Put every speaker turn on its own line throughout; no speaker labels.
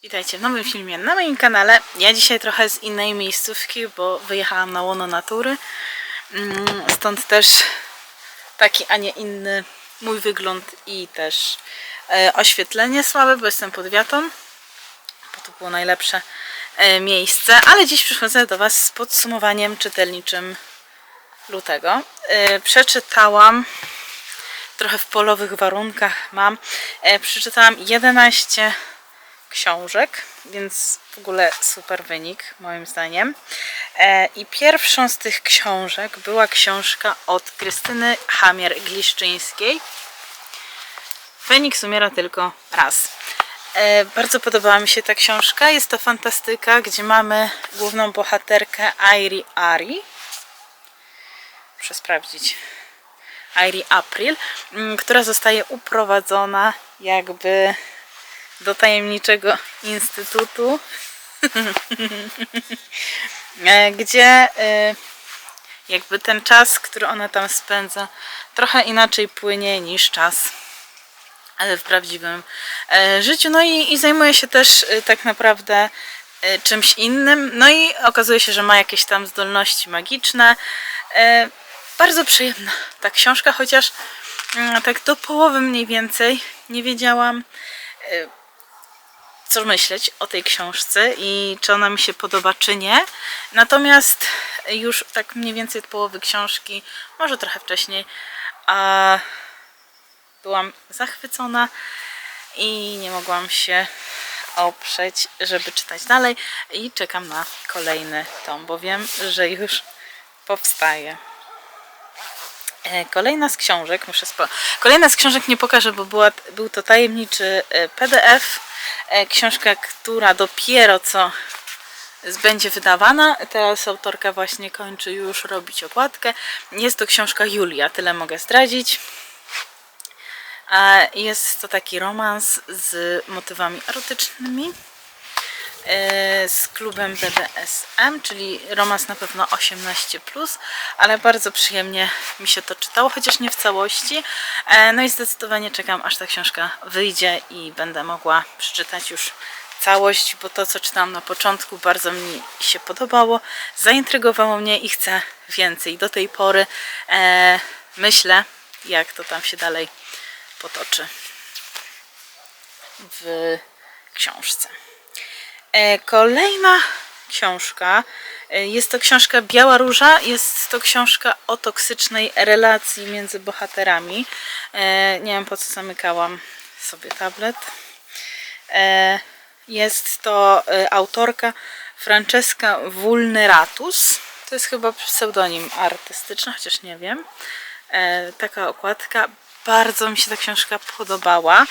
Witajcie w nowym filmie na moim kanale. Ja dzisiaj trochę z innej miejscówki, bo wyjechałam na łono natury. Stąd też taki, a nie inny mój wygląd i też oświetlenie słabe, bo jestem pod wiatą, bo to było najlepsze miejsce. Ale dziś przychodzę do Was z podsumowaniem czytelniczym lutego. Przeczytałam trochę w polowych warunkach przeczytałam 11 książek, więc w ogóle super wynik moim zdaniem. I pierwszą z tych książek była książka od Krystyny Hamier-Gliszczyńskiej. Feniks umiera tylko raz. Bardzo podobała mi się ta książka. Jest to fantastyka, gdzie mamy główną bohaterkę Airi Ari. Muszę sprawdzić. Airi April, która zostaje uprowadzona jakby do tajemniczego instytutu, gdzie jakby ten czas, który ona tam spędza, trochę inaczej płynie niż czas w prawdziwym życiu. No i zajmuje się też tak naprawdę czymś innym. No i okazuje się, że ma jakieś tam zdolności magiczne. Bardzo przyjemna ta książka, chociaż tak do połowy mniej więcej nie wiedziałam, co myśleć o tej książce i czy ona mi się podoba, czy nie. Natomiast już tak mniej więcej od połowy książki, może trochę wcześniej, byłam zachwycona i nie mogłam się oprzeć, żeby czytać dalej. I czekam na kolejny tom, bo wiem, że już powstaje. Kolejna z książek nie pokażę, bo był to tajemniczy PDF. Książka, która dopiero co będzie wydawana. Teraz autorka właśnie kończy już robić okładkę. Jest to książka Julia, tyle mogę zdradzić. Jest to taki romans z motywami erotycznymi, z klubem BDSM, czyli romans na pewno 18+, ale bardzo przyjemnie mi się to czytało, chociaż nie w całości. No i zdecydowanie czekam, aż ta książka wyjdzie i będę mogła przeczytać już całość, bo to, co czytałam na początku, bardzo mi się podobało, zaintrygowało mnie i chcę więcej. Do tej pory myślę, jak to tam się dalej potoczy w książce. Kolejna książka, jest to książka Biała Róża, jest to książka o toksycznej relacji między bohaterami. Nie wiem, po co zamykałam sobie tablet. Jest to autorka Francesca Vulneratus. To jest chyba pseudonim artystyczny, chociaż nie wiem. Taka okładka. Bardzo mi się ta książka podobała.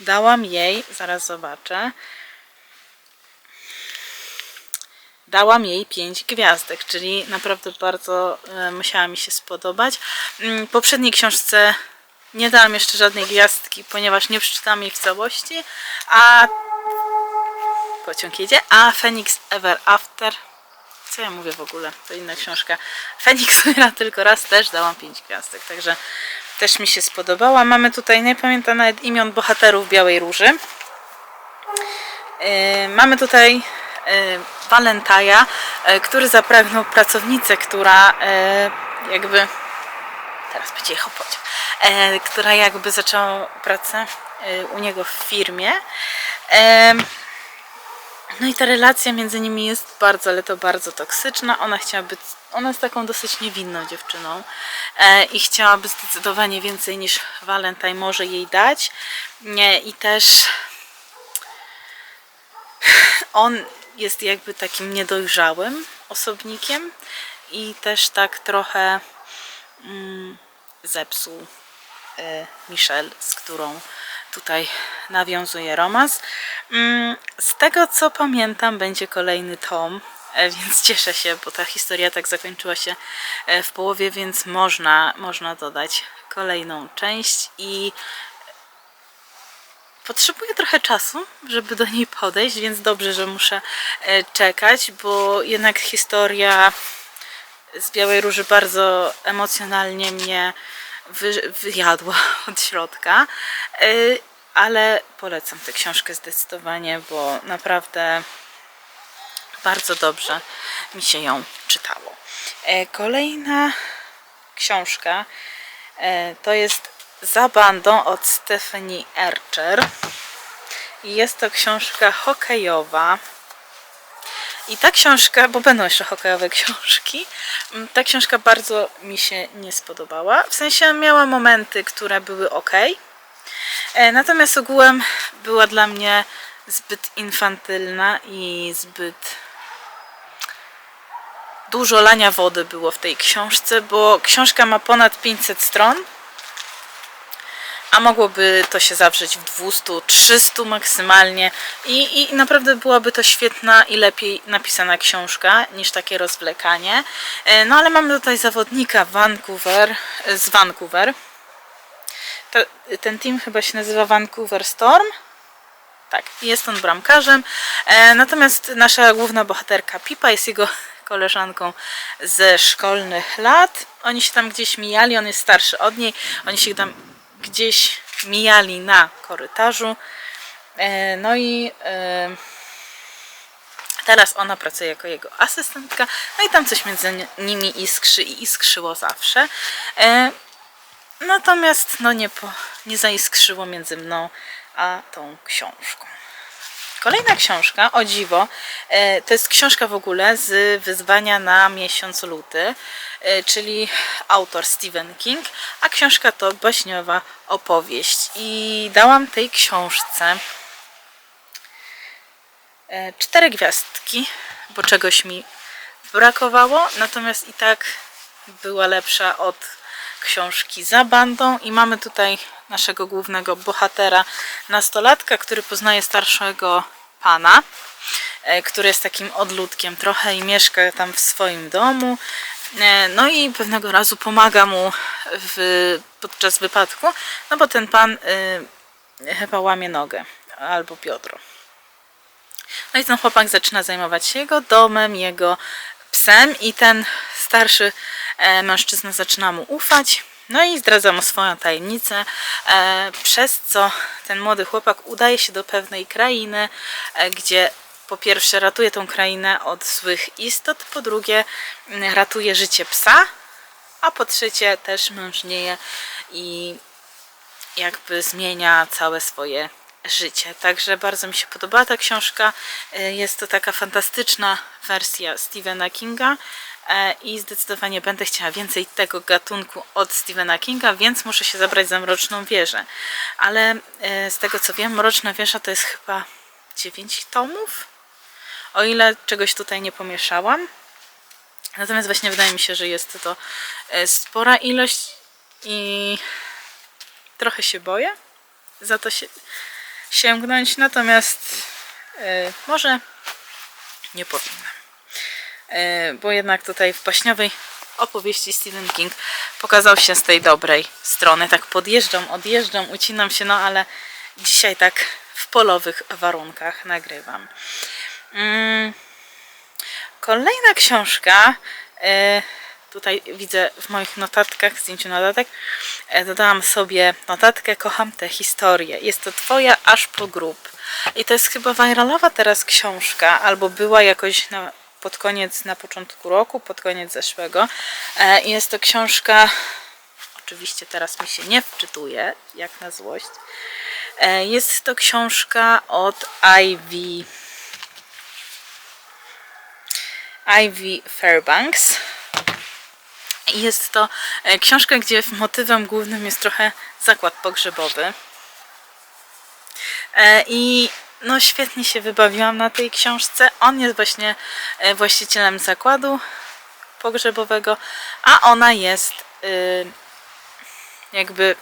Dałam jej, zaraz zobaczę, dałam jej 5 gwiazdek, czyli naprawdę bardzo musiała mi się spodobać. Poprzedniej książce nie dałam jeszcze żadnej gwiazdki, ponieważ nie przeczytałam jej w całości, a pociąg jedzie, a Phoenix Ever After, co ja mówię w ogóle, to inna książka, Feniks umiera tylko raz, też dałam 5 gwiazdek, także też mi się spodobała. Mamy tutaj, nie pamiętam nawet imion bohaterów Białej Róży. Mamy tutaj Valentaja, który zapragnął pracownicę, która jakby, teraz będzie jechał pociąg, która jakby zaczęła pracę u niego w firmie. No i ta relacja między nimi jest bardzo, ale to bardzo toksyczna. Ona jest taką dosyć niewinną dziewczyną i chciałaby zdecydowanie więcej niż Valentine może jej dać. I też on jest jakby takim niedojrzałym osobnikiem i też tak trochę zepsuł Michelle, z którą tutaj nawiązuje romans. Z tego co pamiętam, będzie kolejny tom, więc cieszę się, bo ta historia tak zakończyła się w połowie, więc można dodać kolejną część i potrzebuję trochę czasu, żeby do niej podejść, więc dobrze, że muszę czekać, bo jednak historia z Białej Róży bardzo emocjonalnie mnie wyjadła od środka. ale polecam tę książkę zdecydowanie, bo naprawdę bardzo dobrze mi się ją czytało. Kolejna książka to jest Za bandą od Stephanie Archer. I jest to książka hokejowa. I ta książka, bo będą jeszcze hokejowe książki, ta książka bardzo mi się nie spodobała. W sensie miała momenty, które były ok. Natomiast ogółem była dla mnie zbyt infantylna i zbyt dużo lania wody było w tej książce, bo książka ma ponad 500 stron, a mogłoby to się zawrzeć w 200, 300 maksymalnie i naprawdę byłaby to świetna i lepiej napisana książka niż takie rozwlekanie. No ale mamy tutaj zawodnika z Vancouver. Ten team chyba się nazywa Vancouver Storm. Tak, jest on bramkarzem. Natomiast nasza główna bohaterka Pipa jest jego koleżanką ze szkolnych lat. Oni się tam gdzieś mijali, on jest starszy od niej. Oni się tam gdzieś mijali na korytarzu. No i teraz ona pracuje jako jego asystentka. No i tam coś między nimi iskrzy i iskrzyło zawsze. Natomiast no nie zaiskrzyło między mną a tą książką. Kolejna książka, o dziwo, to jest książka w ogóle z wyzwania na miesiąc luty, czyli autor Stephen King, a książka to baśniowa opowieść. I dałam tej książce 4 gwiazdki, bo czegoś mi brakowało, natomiast i tak była lepsza od książki Za bandą. I mamy tutaj naszego głównego bohatera, nastolatka, który poznaje starszego pana, który jest takim odludkiem trochę i mieszka tam w swoim domu. No i pewnego razu pomaga mu podczas wypadku, no bo ten pan chyba łamie nogę albo biodro. No i ten chłopak zaczyna zajmować się jego domem, jego psem i ten starszy mężczyzna zaczyna mu ufać. No i zdradza mu swoją tajemnicę, przez co ten młody chłopak udaje się do pewnej krainy, gdzie po pierwsze ratuje tą krainę od złych istot, po drugie ratuje życie psa, a po trzecie też mężnieje i jakby zmienia całe swoje życie. Także bardzo mi się podobała ta książka. Jest to taka fantastyczna wersja Stephena Kinga i zdecydowanie będę chciała więcej tego gatunku od Stephena Kinga, więc muszę się zabrać za Mroczną Wieżę. Ale z tego co wiem, Mroczna Wieża to jest chyba 9 tomów, o ile czegoś tutaj nie pomieszałam. Natomiast właśnie wydaje mi się, że jest to spora ilość i trochę się boję za to sięgnąć, natomiast może nie powinnam. Bo jednak tutaj w baśniowej opowieści Stephen King pokazał się z tej dobrej strony. Tak podjeżdżam, odjeżdżam, ucinam się, no ale dzisiaj tak w polowych warunkach nagrywam. Kolejna książka, tutaj widzę w moich notatkach, zdjęciu notatek, dodałam sobie notatkę: kocham tę historię. Jest to Twoja aż po grób. I to jest chyba viralowa teraz książka, albo była jakoś pod koniec, na początku roku, pod koniec zeszłego. I jest to książka, oczywiście teraz mi się nie wczytuje, jak na złość. Jest to książka od Ivy Fairbanks. Jest to książka, gdzie motywem głównym jest trochę zakład pogrzebowy. I no świetnie się wybawiłam na tej książce. On jest właśnie właścicielem zakładu pogrzebowego, a ona jest jakby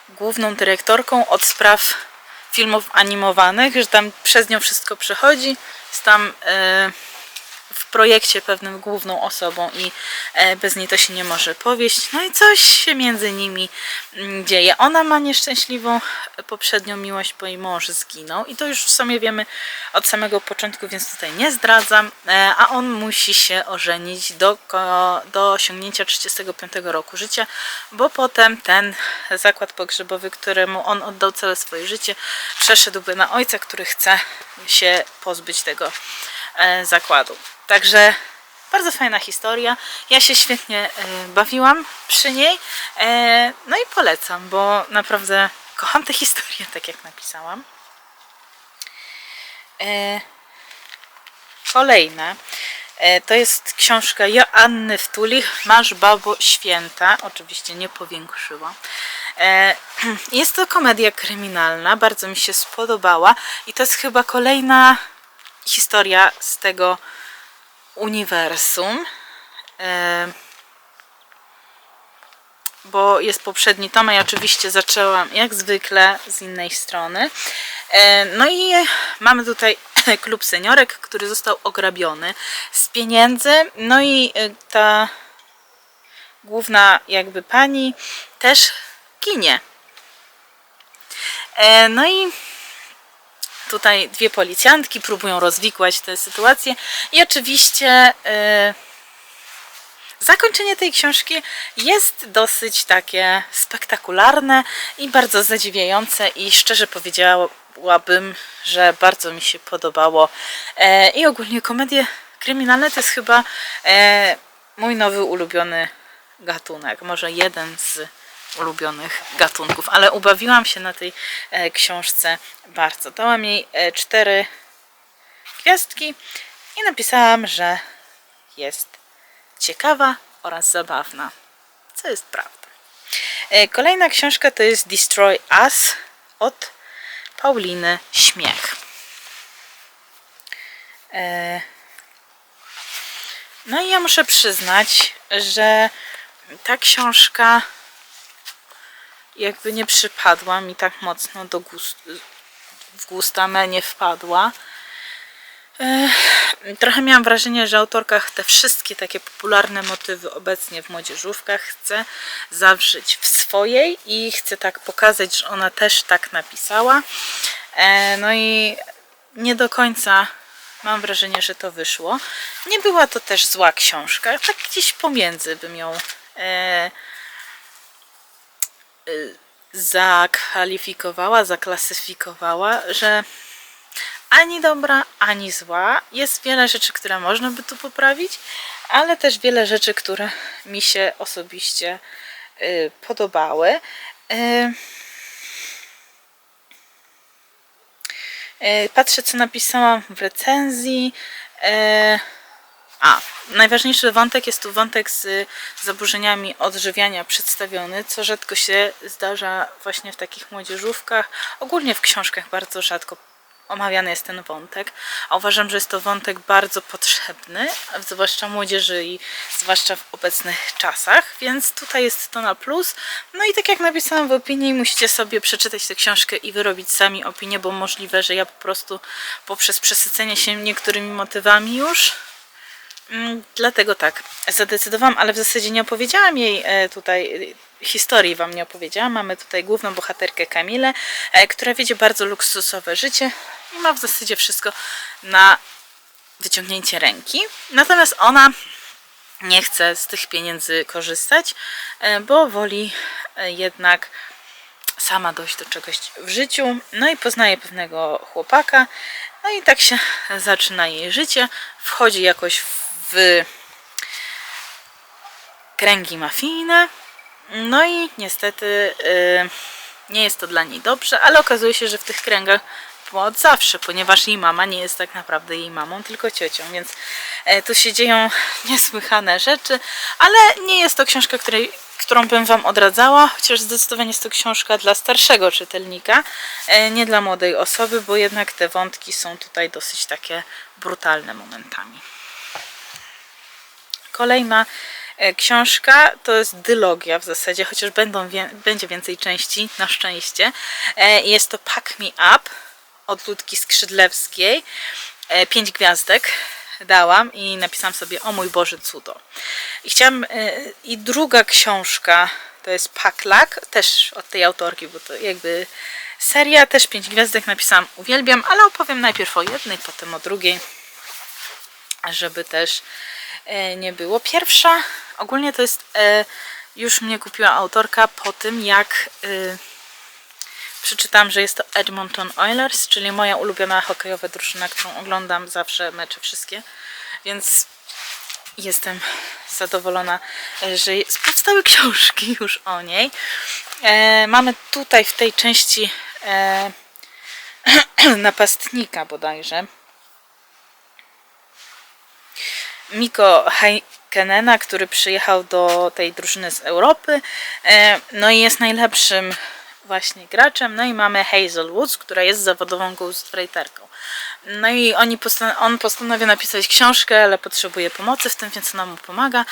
główną dyrektorką od spraw filmów animowanych, że tam przez nią wszystko przechodzi. Jest tam w projekcie pewnym główną osobą i bez niej to się nie może powieść. No i coś się między nimi dzieje. Ona ma nieszczęśliwą poprzednią miłość, bo jej mąż zginął i to już w sumie wiemy od samego początku, więc tutaj nie zdradzam, a on musi się ożenić do osiągnięcia 35 roku życia, bo potem ten zakład pogrzebowy, któremu on oddał całe swoje życie, przeszedłby na ojca, który chce się pozbyć tego zakładu. Także bardzo fajna historia. Ja się świetnie bawiłam przy niej. No i polecam, bo naprawdę kocham tę historię, tak jak napisałam. Kolejna to jest książka Joanny Wtulich, Masz babo święta. Oczywiście nie powiększyłam. Jest to komedia kryminalna, bardzo mi się spodobała i to jest chyba kolejna historia z tego uniwersum, bo jest poprzedni tom, a ja oczywiście zaczęłam jak zwykle z innej strony. No i mamy tutaj klub seniorek, który został ograbiony z pieniędzy, no i ta główna jakby pani też ginie. No i tutaj dwie policjantki próbują rozwikłać tę sytuację i oczywiście zakończenie tej książki jest dosyć takie spektakularne i bardzo zadziwiające i szczerze powiedziałabym, że bardzo mi się podobało. I ogólnie komedie kryminalne to jest chyba mój nowy ulubiony gatunek, może jeden z ulubionych gatunków, ale ubawiłam się na tej książce bardzo. Dałam jej 4 gwiazdki i napisałam, że jest ciekawa oraz zabawna, co jest prawda. Kolejna książka to jest Destroy Us od Pauliny Śmiech. No i ja muszę przyznać, że ta książka jakby nie przypadła mi tak mocno w gusta, me nie wpadła. Trochę miałam wrażenie, że autorka te wszystkie takie popularne motywy obecnie w młodzieżówkach chce zawrzeć w swojej i chce tak pokazać, że ona też tak napisała. No i nie do końca mam wrażenie, że to wyszło. Nie była to też zła książka, tak gdzieś pomiędzy bym ją zakwalifikowała, zaklasyfikowała, że ani dobra, ani zła. Jest wiele rzeczy, które można by tu poprawić, ale też wiele rzeczy, które mi się osobiście podobały. Patrzę, co napisałam w recenzji. Najważniejszy wątek jest tu wątek z zaburzeniami odżywiania przedstawiony, co rzadko się zdarza właśnie w takich młodzieżówkach. Ogólnie w książkach bardzo rzadko omawiany jest ten wątek, a uważam, że jest to wątek bardzo potrzebny, zwłaszcza młodzieży i zwłaszcza w obecnych czasach, więc tutaj jest to na plus. No i tak jak napisałam w opinii, musicie sobie przeczytać tę książkę i wyrobić sami opinię, bo możliwe, że ja po prostu poprzez przesycenie się niektórymi motywami już dlatego tak zadecydowałam, ale w zasadzie nie opowiedziałam jej tutaj historii, wam nie opowiedziałam. Mamy tutaj główną bohaterkę Kamilę, która wiedzie bardzo luksusowe życie i ma w zasadzie wszystko na wyciągnięcie ręki. Natomiast ona nie chce z tych pieniędzy korzystać, bo woli jednak sama dojść do czegoś w życiu. No i poznaje pewnego chłopaka. No i tak się zaczyna jej życie. Wchodzi jakoś w kręgi mafijne. No i niestety nie jest to dla niej dobrze, ale okazuje się, że w tych kręgach była od zawsze, ponieważ jej mama nie jest tak naprawdę jej mamą, tylko ciocią, więc tu się dzieją niesłychane rzeczy, ale nie jest to książka, którą bym wam odradzała, chociaż zdecydowanie jest to książka dla starszego czytelnika, nie dla młodej osoby, bo jednak te wątki są tutaj dosyć takie brutalne momentami. Kolejna książka to jest dylogia w zasadzie, chociaż będzie więcej części, na szczęście. Jest to Pack Me Up od Ludki Skrzydlewskiej. 5 gwiazdek dałam i napisałam sobie o mój Boże cudo. I chciałam, i druga książka to jest Paklak, też od tej autorki, bo to jakby seria, też 5 gwiazdek napisałam, uwielbiam, ale opowiem najpierw o jednej, potem o drugiej, żeby też nie było. Pierwsza, ogólnie to jest, już mnie kupiła autorka po tym, jak przeczytałam, że jest to Edmonton Oilers, czyli moja ulubiona hokejowa drużyna, którą oglądam zawsze, mecze wszystkie, więc jestem zadowolona, że powstały książki już o niej. Mamy tutaj w tej części napastnika bodajże, Mikko Häkkinena, który przyjechał do tej drużyny z Europy, no i jest najlepszym właśnie graczem. No i mamy Hazel Woods, która jest zawodową ghostwriterką. No i on postanawia napisać książkę, ale potrzebuje pomocy w tym, więc ona mu pomaga.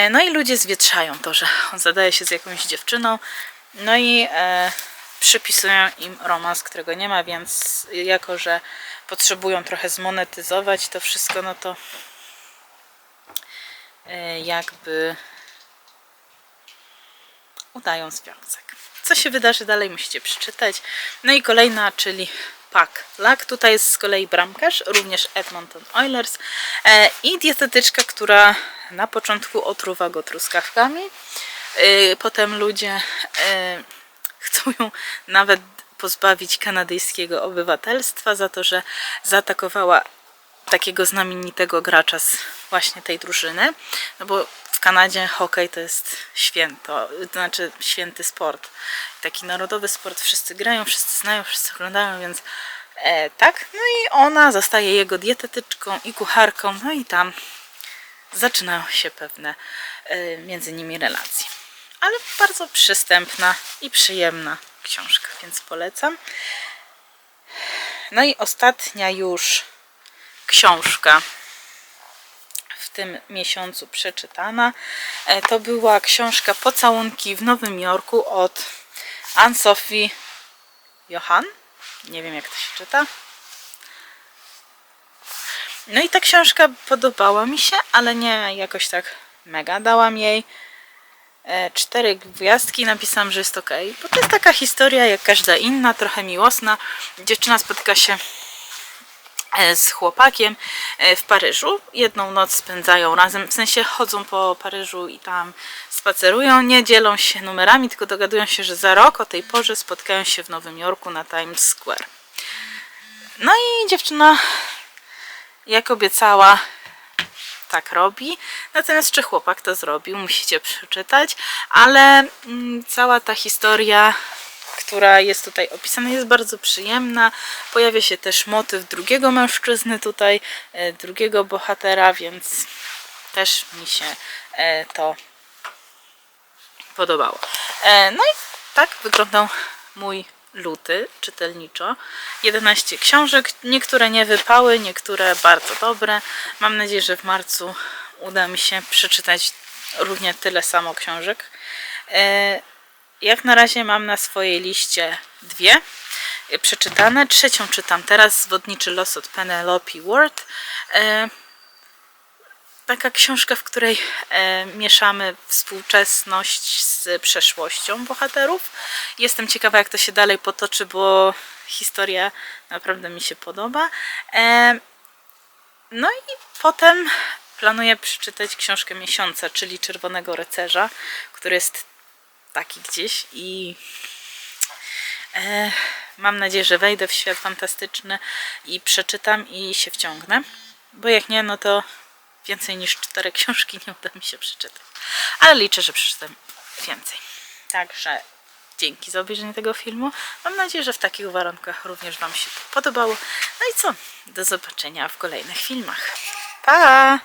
No i ludzie zwietrzają to, że on zadaje się z jakąś dziewczyną, no i przypisują im romans, którego nie ma, więc jako, że potrzebują trochę zmonetyzować to wszystko, no to jakby udają związek. Co się wydarzy dalej, musicie przeczytać. No i kolejna, czyli Paklak. Tutaj jest z kolei bramkarz, również Edmonton Oilers, i dietetyczka, która na początku otruwa go truskawkami. Potem ludzie chcą ją nawet pozbawić kanadyjskiego obywatelstwa za to, że zaatakowała takiego znamienitego gracza z właśnie tej drużyny. No bo w Kanadzie hokej to jest święto, to znaczy święty sport. Taki narodowy sport, wszyscy grają, wszyscy znają, wszyscy oglądają, więc tak. No i ona zostaje jego dietetyczką i kucharką, no i tam zaczynają się pewne między nimi relacje. Ale bardzo przystępna i przyjemna książka, więc polecam. No i ostatnia już książka w tym miesiącu przeczytana to była książka Pocałunki w Nowym Jorku od Anne-Sophie Johann. Nie wiem, jak to się czyta. No i ta książka podobała mi się, ale nie jakoś tak mega. Dałam jej 4 gwiazdki, napisałam, że jest ok, bo to jest taka historia jak każda inna, trochę miłosna. Dziewczyna spotyka się z chłopakiem w Paryżu. Jedną noc spędzają razem, w sensie chodzą po Paryżu i tam spacerują, nie dzielą się numerami, tylko dogadują się, że za rok o tej porze spotkają się w Nowym Jorku na Times Square. No i dziewczyna, jak obiecała, tak robi. Natomiast czy chłopak to zrobił, musicie przeczytać, ale cała ta historia, która jest tutaj opisana, jest bardzo przyjemna. Pojawia się też motyw drugiego mężczyzny tutaj, drugiego bohatera, więc też mi się to podobało. No i tak wyglądał mój luty czytelniczo. 11 książek, niektóre nie wypały, niektóre bardzo dobre. Mam nadzieję, że w marcu uda mi się przeczytać równie tyle samo książek. Jak na razie mam na swojej liście 2 przeczytane. 3 czytam teraz, Zwodniczy los od Penelope Ward. Taka książka, w której mieszamy współczesność z przeszłością bohaterów. Jestem ciekawa, jak to się dalej potoczy, bo historia naprawdę mi się podoba. No i potem planuję przeczytać książkę miesiąca, czyli Czerwonego Rycerza, który jest taki gdzieś i mam nadzieję, że wejdę w świat fantastyczny i przeczytam i się wciągnę, bo jak nie, no to więcej niż 4 książki nie uda mi się przeczytać, ale liczę, że przeczytam więcej. Także dzięki za obejrzenie tego filmu. Mam nadzieję, że w takich warunkach również Wam się to podobało. No i co? Do zobaczenia w kolejnych filmach. Pa!